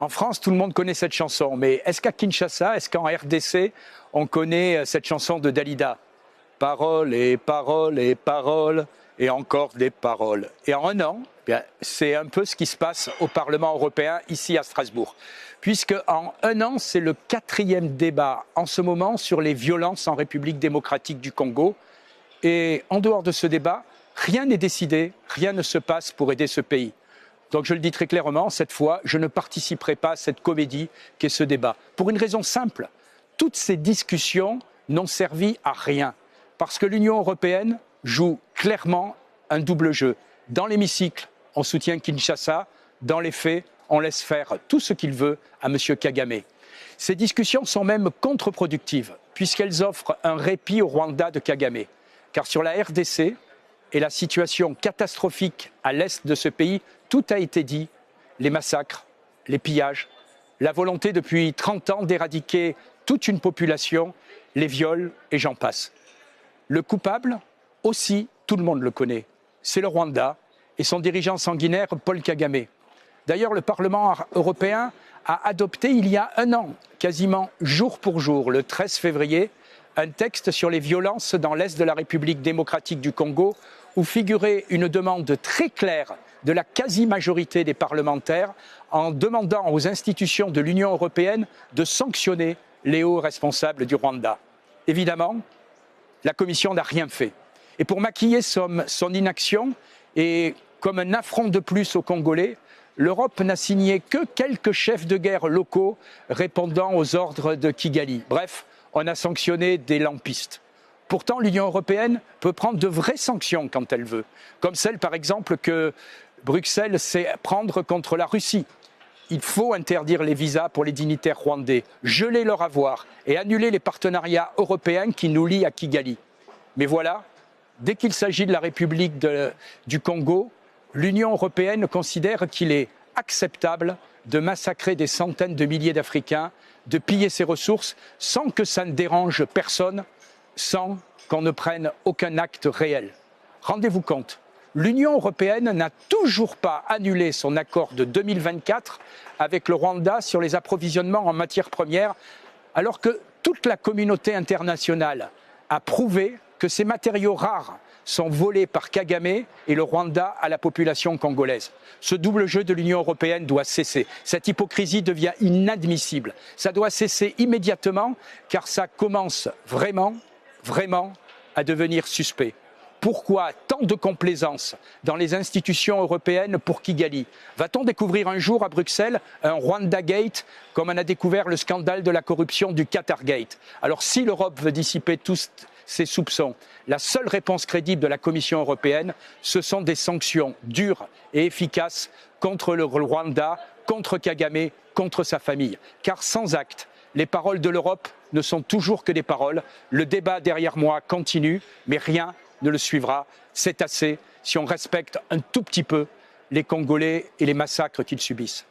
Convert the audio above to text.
En France, tout le monde connaît cette chanson, mais est-ce qu'à Kinshasa, est-ce qu'en RDC, on connaît cette chanson de Dalida? Paroles et paroles et paroles et encore des paroles. Et en un an, c'est un peu ce qui se passe au Parlement européen, ici à Strasbourg. Puisque en un an, c'est le 4e débat en ce moment sur les violences en République démocratique du Congo. Et en dehors de ce débat, rien n'est décidé, rien ne se passe pour aider ce pays. Donc je le dis très clairement, cette fois, je ne participerai pas à cette comédie qu'est ce débat. Pour une raison simple, toutes ces discussions n'ont servi à rien. Parce que l'Union européenne joue clairement un double jeu. Dans l'hémicycle, on soutient Kinshasa. Dans les faits, on laisse faire tout ce qu'il veut à M. Kagame. Ces discussions sont même contre-productives, puisqu'elles offrent un répit au Rwanda de Kagame. Car sur la RDC et la situation catastrophique à l'est de ce pays, tout a été dit, les massacres, les pillages, la volonté depuis 30 ans d'éradiquer toute une population, les viols et j'en passe. Le coupable, aussi, tout le monde le connaît, c'est le Rwanda et son dirigeant sanguinaire Paul Kagame. D'ailleurs, le Parlement européen a adopté il y a un an, quasiment jour pour jour, le 13 février, un texte sur les violences dans l'est de la République démocratique du Congo, où figurait une demande très claire de la quasi-majorité des parlementaires en demandant aux institutions de l'Union européenne de sanctionner les hauts responsables du Rwanda. Évidemment, la Commission n'a rien fait. Et pour maquiller son inaction, et comme un affront de plus aux Congolais, l'Europe n'a signé que quelques chefs de guerre locaux répondant aux ordres de Kigali. Bref, on a sanctionné des lampistes. Pourtant, l'Union européenne peut prendre de vraies sanctions quand elle veut, comme celle, par exemple, que Bruxelles sait prendre contre la Russie. Il faut interdire les visas pour les dignitaires rwandais, geler leur avoir et annuler les partenariats européens qui nous lient à Kigali. Mais voilà, dès qu'il s'agit de la République du Congo, l'Union européenne considère qu'il est acceptable de massacrer des centaines de milliers d'Africains, de piller ses ressources sans que ça ne dérange personne, sans qu'on ne prenne aucun acte réel. Rendez-vous compte, l'Union européenne n'a toujours pas annulé son accord de 2024 avec le Rwanda sur les approvisionnements en matières premières, alors que toute la communauté internationale a prouvé que ces matériaux rares sont volés par Kagame et le Rwanda à la population congolaise. Ce double jeu de l'Union européenne doit cesser. Cette hypocrisie devient inadmissible. Ça doit cesser immédiatement car ça commence vraiment à devenir suspect. Pourquoi tant de complaisance dans les institutions européennes pour Kigali? Va-t-on découvrir un jour à Bruxelles un Rwanda Gate comme on a découvert le scandale de la corruption du Qatar Gate? Alors si l'Europe veut dissiper tous ces soupçons, la seule réponse crédible de la Commission européenne, ce sont des sanctions dures et efficaces contre le Rwanda, contre Kagame, contre sa famille. Car sans acte, les paroles de l'Europe ne sont toujours que des paroles. Le débat derrière moi continue, mais rien ne le suivra. C'est assez si on respecte un tout petit peu les Congolais et les massacres qu'ils subissent.